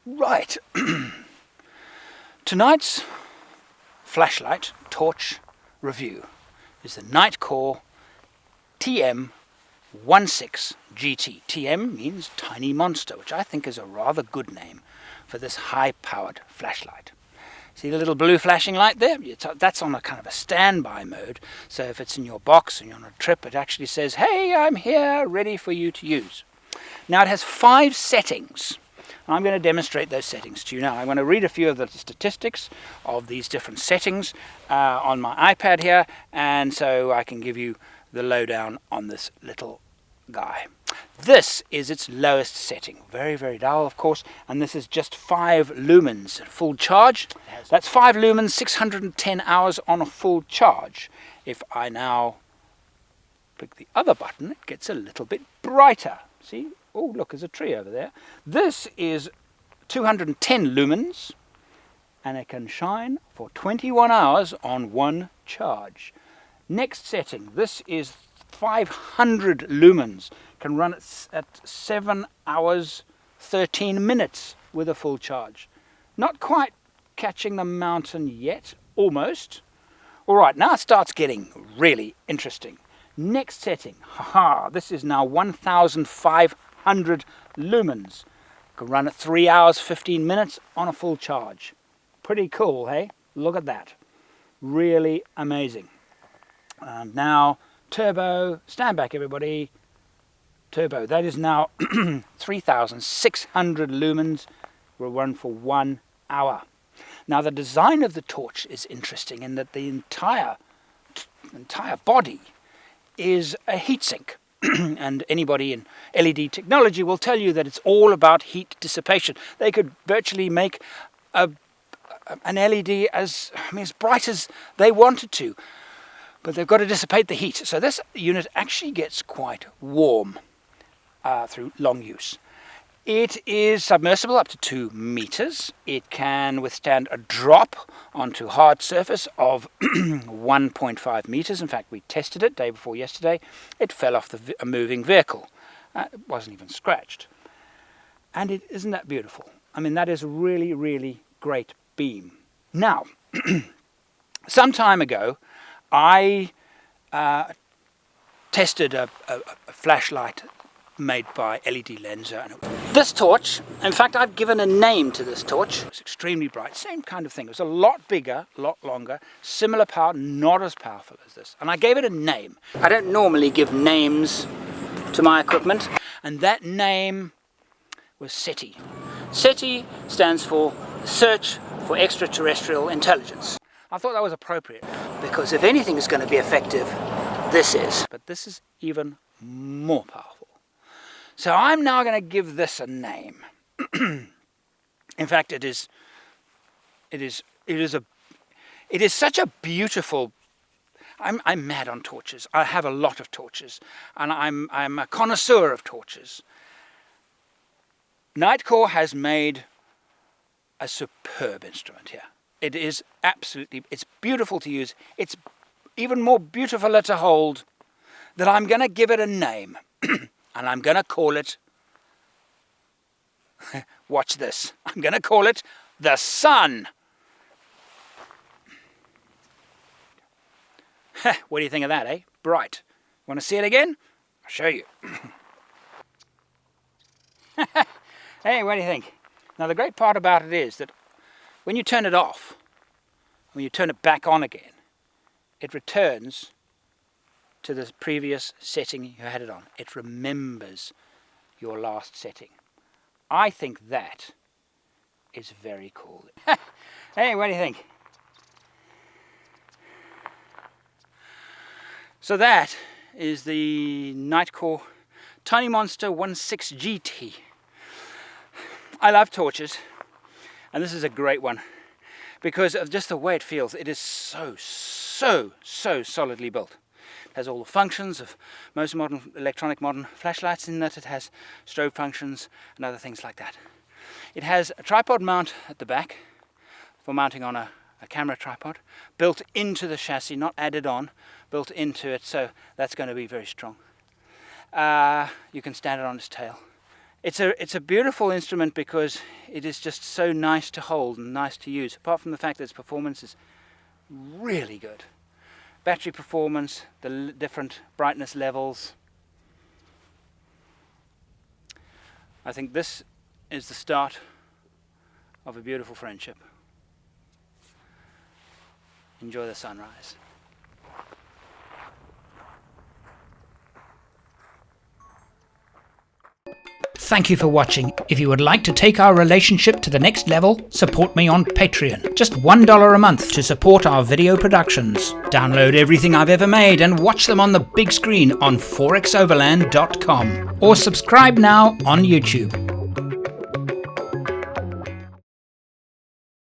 Right, tonight's flashlight torch review is the Nitecore TM16GT. TM means tiny monster, which I think is a rather good name for this high-powered flashlight. See the little blue flashing light there? That's on a kind of a standby mode, so if it's in your box and you're on a trip, it actually says, hey, I'm here, ready for you to use. Now it has 5 settings. I'm going to demonstrate those settings to you now. I'm going to read a few of the statistics of these different settings on my iPad here, and so I can give you the lowdown on this little guy. This is its lowest setting, very, very dull, of course, and this is just 5 lumens at full charge. That's 5 lumens, 610 hours on a full charge. If I now click the other button, it gets a little bit brighter. See? Oh, look, there's a tree over there. This is 210 lumens, and it can shine for 21 hours on one charge. Next setting, this is 500 lumens, can run at 7 hours 13 minutes with a full charge. Not quite catching the mountain yet, almost. All right, now it starts getting really interesting. Next setting, this is now 1,500 lumens. Can run at 3 hours 15 minutes on a full charge. Pretty cool, hey? Look at that. Really amazing. And now turbo, stand back everybody. Turbo, that is now 3,600 lumens, will run for 1 hour. Now the design of the torch is interesting in that the entire body is a heatsink. And anybody in LED technology will tell you that it's all about heat dissipation. They could virtually make an LED as bright as they wanted to, but they've got to dissipate the heat. So this unit actually gets quite warm through long use. It is submersible up to 2 meters. It can withstand a drop onto hard surface of 1.5 meters. In fact, we tested it day before yesterday. It fell off a moving vehicle. It wasn't even scratched. And it isn't that beautiful. I mean, that is really, really great beam. Now, some time ago, I tested a flashlight made by LED Lenser. This torch, in fact, I've given a name to this torch. It's extremely bright, same kind of thing. It was a lot bigger, a lot longer, similar power, not as powerful as this. And I gave it a name. I don't normally give names to my equipment, and that name was SETI. SETI stands for Search for Extraterrestrial Intelligence. I thought that was appropriate, because if anything is going to be effective, this is. But this is even more powerful. So I'm now going to give this a name. In fact, it is such a beautiful. I'm mad on torches. I have a lot of torches, and I'm a connoisseur of torches. Nitecore has made a superb instrument here. It is absolutely. It's beautiful to use. It's even more beautiful to hold. That I'm going to give it a name. And I'm going to call it, watch this, I'm going to call it the Sun. What do you think of that, eh? Bright. Want to see it again? I'll show you. Hey, what do you think? Now the great part about it is that when you turn it off, when you turn it back on again, it returns to the previous setting you had it on. It remembers your last setting. I think that is very cool. Hey, what do you think? So that is the Nitecore Tiny Monster 16GT. I love torches, and this is a great one because of just the way it feels. It is so solidly built. It has all the functions of most modern flashlights in that. It has strobe functions and other things like that. It has a tripod mount at the back for mounting on a camera tripod, built into the chassis, not added on, built into it, so that's going to be very strong. You can stand it on its tail. It's a beautiful instrument because it is just so nice to hold and nice to use, apart from the fact that its performance is really good. Battery performance, the different brightness levels. I think this is the start of a beautiful friendship. Enjoy the sunrise. Thank you for watching. If you would like to take our relationship to the next level, support me on Patreon. Just $1 a month to support our video productions. Download everything I've ever made and watch them on the big screen on forexoverland.com. Or subscribe now on YouTube.